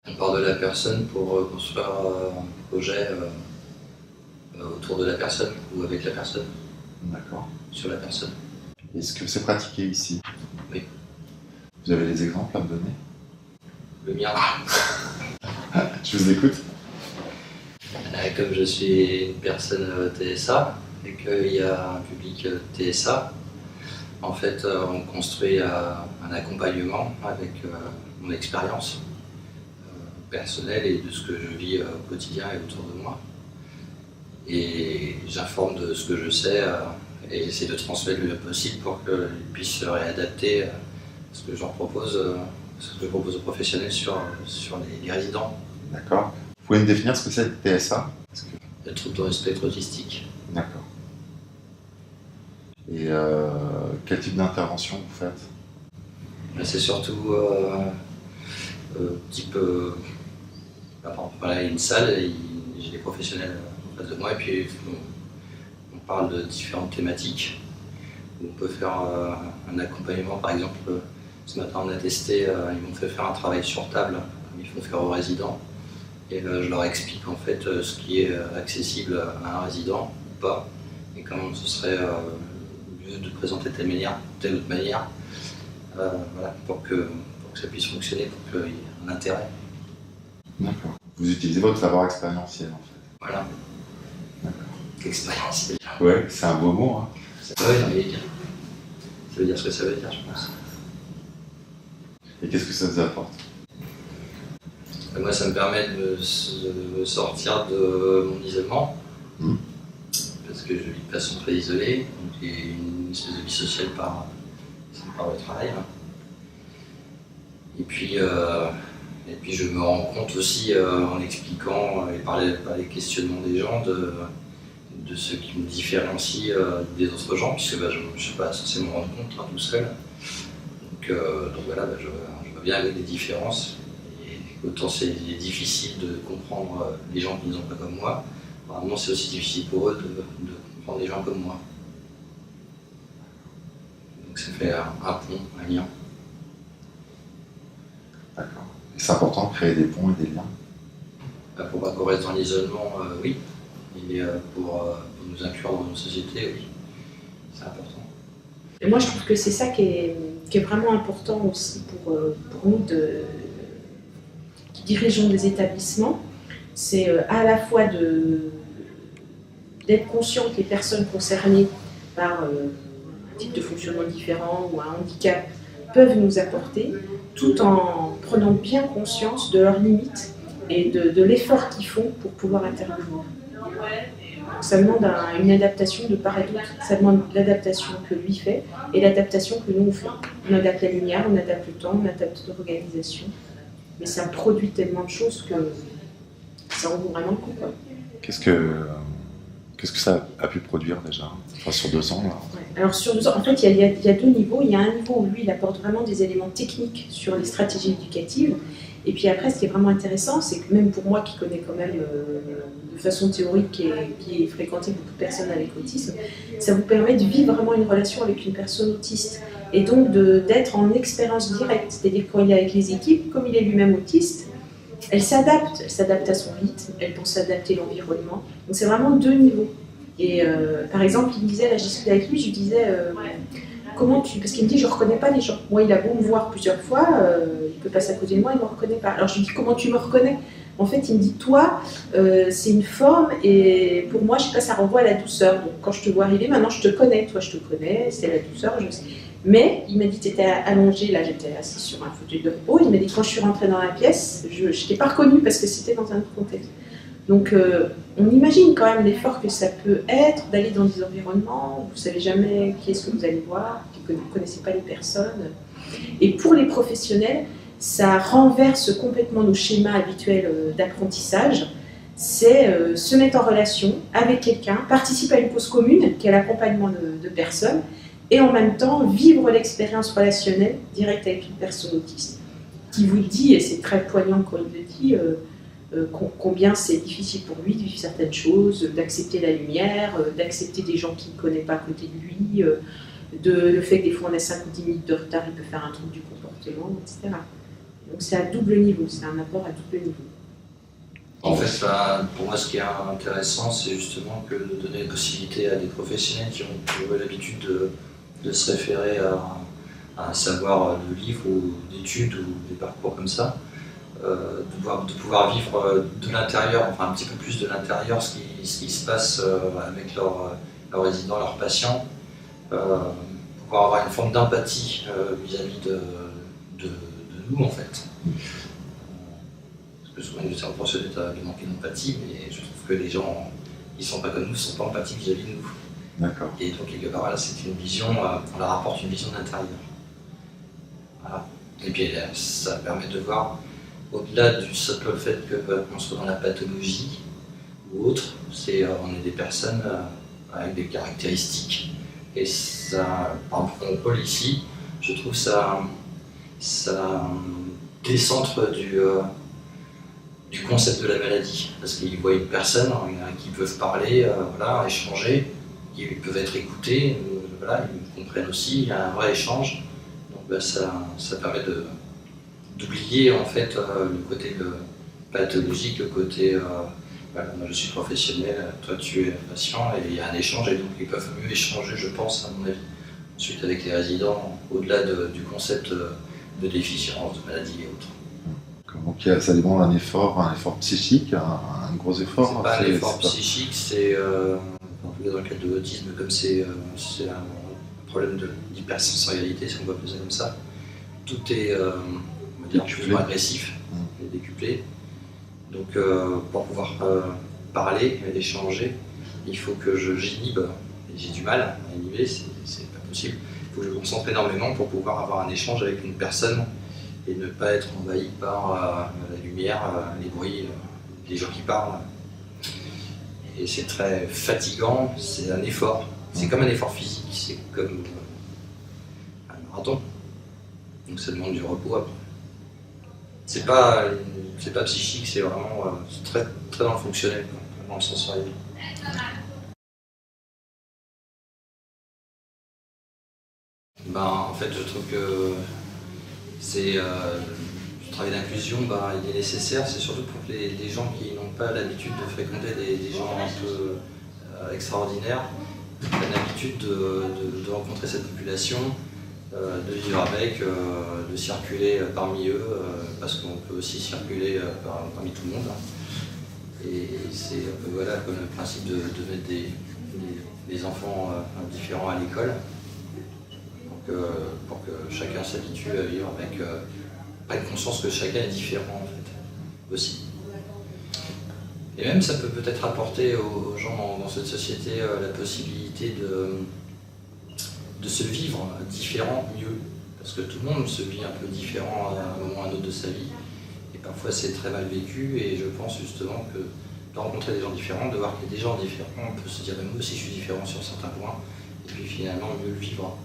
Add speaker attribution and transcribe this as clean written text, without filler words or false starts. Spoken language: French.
Speaker 1: On part de la personne pour construire un projet autour de la personne ou avec la personne.
Speaker 2: D'accord.
Speaker 1: Sur la personne.
Speaker 2: Est-ce que c'est pratiqué ici?
Speaker 1: Oui.
Speaker 2: Vous avez des exemples à me donner?
Speaker 1: Le mien.
Speaker 2: Je vous écoute.
Speaker 1: Comme je suis une personne TSA et qu'il y a un public TSA, en fait, on construit un accompagnement avec mon expérience personnelle et de ce que je vis au quotidien et autour de moi. Et j'informe de ce que je sais et j'essaie de transmettre le mieux possible pour qu'ils puissent se réadapter à ce que j'en propose, ce que je propose aux professionnels sur les résidents.
Speaker 2: D'accord. Vous pouvez me définir ce que c'est le TSA?
Speaker 1: Le trouble de spectre autistique.
Speaker 2: D'accord. Et quel type d'intervention vous faites?
Speaker 1: C'est surtout type, par exemple, voilà, une salle, j'ai des professionnels en face de moi et puis on parle de différentes thématiques. On peut faire un accompagnement, par exemple, ce matin on a testé, ils m'ont fait faire un travail sur table, comme ils font faire aux résidents. Et je leur explique en fait ce qui est accessible à un résident ou pas, et comment ce serait mieux de présenter telle autre manière, voilà, pour que ça puisse fonctionner, pour qu'il y ait un intérêt.
Speaker 2: D'accord. Vous utilisez votre savoir expérientiel en fait.
Speaker 1: Voilà.
Speaker 2: D'accord.
Speaker 1: Expérientiel.
Speaker 2: Ouais, c'est un beau mot. Hein.
Speaker 1: Oui, non, mais bien. Ça veut dire ce que ça veut dire, je pense.
Speaker 2: Et qu'est-ce que ça vous apporte?
Speaker 1: Moi, ça me permet de sortir de mon isolement, parce que je vis de façon très isolée, donc j'ai une espèce de vie sociale par le travail. Et puis je me rends compte aussi en expliquant et par les questionnements des gens de ce qui me différencie des autres gens, puisque je ne suis pas censé me rendre compte tout seul. Donc voilà, je vois bien avec des différences. Autant c'est difficile de comprendre les gens qui ne sont pas comme moi, apparemment c'est aussi difficile pour eux de comprendre les gens comme moi. Donc ça fait un pont, un lien.
Speaker 2: D'accord. Et c'est important de créer des ponts et des liens?
Speaker 1: Pour pas qu'on reste dans l'isolement, oui. Et pour nous inclure dans nos sociétés, oui. C'est important.
Speaker 3: Et moi je trouve que c'est ça qui est vraiment important aussi pour nous qui dirigeons des établissements, c'est à la fois d'être conscient que les personnes concernées par un type de fonctionnement différent ou un handicap peuvent nous apporter, tout en prenant bien conscience de leurs limites et de l'effort qu'ils font pour pouvoir intervenir. Ça demande une adaptation de part et d'autre. Ça demande l'adaptation que lui fait et l'adaptation que nous on fait. On adapte la lumière, on adapte le temps, on adapte l'organisation. Mais ça produit tellement de choses que ça en vaut vraiment le coup.
Speaker 2: Qu'est-ce que ça a pu produire déjà? Enfin, sur 2 ans là.
Speaker 3: Ouais. Alors sur 2 ans, en fait, il y a 2 niveaux. Il y a un niveau où lui, il apporte vraiment des éléments techniques sur les stratégies éducatives. Et puis après, ce qui est vraiment intéressant, c'est que même pour moi qui connais quand même de façon théorique et qui ai fréquenté beaucoup de personnes avec autisme, ça vous permet de vivre vraiment une relation avec une personne autiste. Et donc d'être en expérience directe. C'est-à-dire quand il est avec les équipes, comme il est lui-même autiste, elle s'adapte à son rythme, elle pense adapter l'environnement. Donc c'est vraiment 2 niveaux. Et par exemple, il me disait, là je discutais avec lui, je lui disais, parce qu'il me dit, je ne reconnais pas les gens. Moi, il a beau me voir plusieurs fois, il peut passer à côté de moi, il ne me reconnaît pas. Alors je lui dis, comment tu me reconnais? En fait, il me dit, toi, c'est une forme, et pour moi, je sais pas, ça renvoie à la douceur. Donc quand je te vois arriver, maintenant je te connais. Toi, je te connais, c'est la douceur, je sais. Mais il m'a dit, tu étais allongée, là j'étais assise sur un fauteuil de repos, il m'a dit, quand je suis rentrée dans la pièce, je ne t'ai pas reconnue parce que c'était dans un autre contexte. Donc on imagine quand même l'effort que ça peut être d'aller dans des environnements où vous ne savez jamais qui est-ce que vous allez voir, que vous ne connaissez pas les personnes. Et pour les professionnels, ça renverse complètement nos schémas habituels d'apprentissage. C'est se mettre en relation avec quelqu'un, participer à une cause commune qui est l'accompagnement de personnes, et en même temps vivre l'expérience relationnelle directe avec une personne autiste qui vous dit, et c'est très poignant quand il le dit, combien c'est difficile pour lui de vivre certaines choses, d'accepter la lumière, d'accepter des gens qu'il ne connaît pas à côté de lui, le fait que des fois on a 5 ou 10 minutes de retard, il peut faire un trouble du comportement, etc. Donc c'est à double niveau, c'est un apport à double niveau.
Speaker 1: En fait, pour moi, ce qui est intéressant, c'est justement que de donner la possibilité à des professionnels qui ont l'habitude de se référer à un savoir de livre ou d'études ou des parcours comme ça, de pouvoir vivre de l'intérieur, enfin un petit peu plus de l'intérieur, ce qui se passe avec leurs résidents, leurs patients, pouvoir avoir une forme d'empathie vis-à-vis de nous en fait. Parce que souvent, nous sommes professionnels de manquer d'empathie, mais je trouve que les gens qui ne sont pas comme nous ne sont pas empathiques vis-à-vis de nous.
Speaker 2: D'accord.
Speaker 1: Et donc, quelque part, voilà, c'est une vision, on leur apporte une vision de l'intérieur. Voilà. Et puis, ça permet de voir, au-delà du simple fait qu'on soit dans la pathologie ou autre, on est des personnes avec des caractéristiques. Et ça, par exemple, mon pôle ici, je trouve ça décentre du concept de la maladie, parce qu'ils voient une personne qui peuvent parler, voilà, échanger, qui peuvent être écoutés, voilà, ils comprennent aussi, il y a un vrai échange. Donc ça permet d'oublier en fait le côté pathologique, le côté voilà, moi je suis professionnel, toi tu es patient, et il y a un échange, et donc ils peuvent mieux échanger, je pense, à mon avis. Ensuite avec les résidents, au-delà du concept de déficience, de maladie et autres.
Speaker 2: Donc ça demande un effort psychique, un gros effort.
Speaker 1: C'est pas un effort psychique, c'est en tout cas dans le cas de l'autisme, comme c'est un problème d'hypersensorialité, si on peut appeler ça comme ça, tout est on va dire, plus ou moins agressif et décuplé. Donc pour pouvoir parler et échanger, il faut que j'inhibe, et j'ai du mal à inhiber, c'est pas possible. Il faut que je me concentre énormément pour pouvoir avoir un échange avec une personne et ne pas être envahi par la lumière, les bruits, les gens qui parlent. Et c'est très fatigant, c'est un effort. C'est comme un effort physique, c'est comme un marathon. Donc ça demande du repos après. C'est pas psychique, c'est vraiment très, très dans le fonctionnel, quoi, dans le sensoriel. En fait, je trouve que le travail d'inclusion, il est nécessaire, c'est surtout pour les gens qui n'ont pas l'habitude de fréquenter des gens un peu extraordinaires, qui prennent l'habitude de rencontrer cette population, de vivre avec, de circuler parmi eux, parce qu'on peut aussi circuler parmi tout le monde. Et c'est un peu voilà, comme le principe de mettre des enfants différents à l'école. Pour que chacun s'habitue à vivre avec prenne conscience que chacun est différent en fait, aussi. Et même ça peut peut-être apporter aux gens dans cette société la possibilité de se vivre différent mieux. Parce que tout le monde se vit un peu différent à un moment ou à un autre de sa vie. Et parfois c'est très mal vécu, et je pense justement que de rencontrer des gens différents, de voir qu'il y a des gens différents, on peut se dire moi aussi je suis différent sur certains points, et puis finalement mieux le vivre.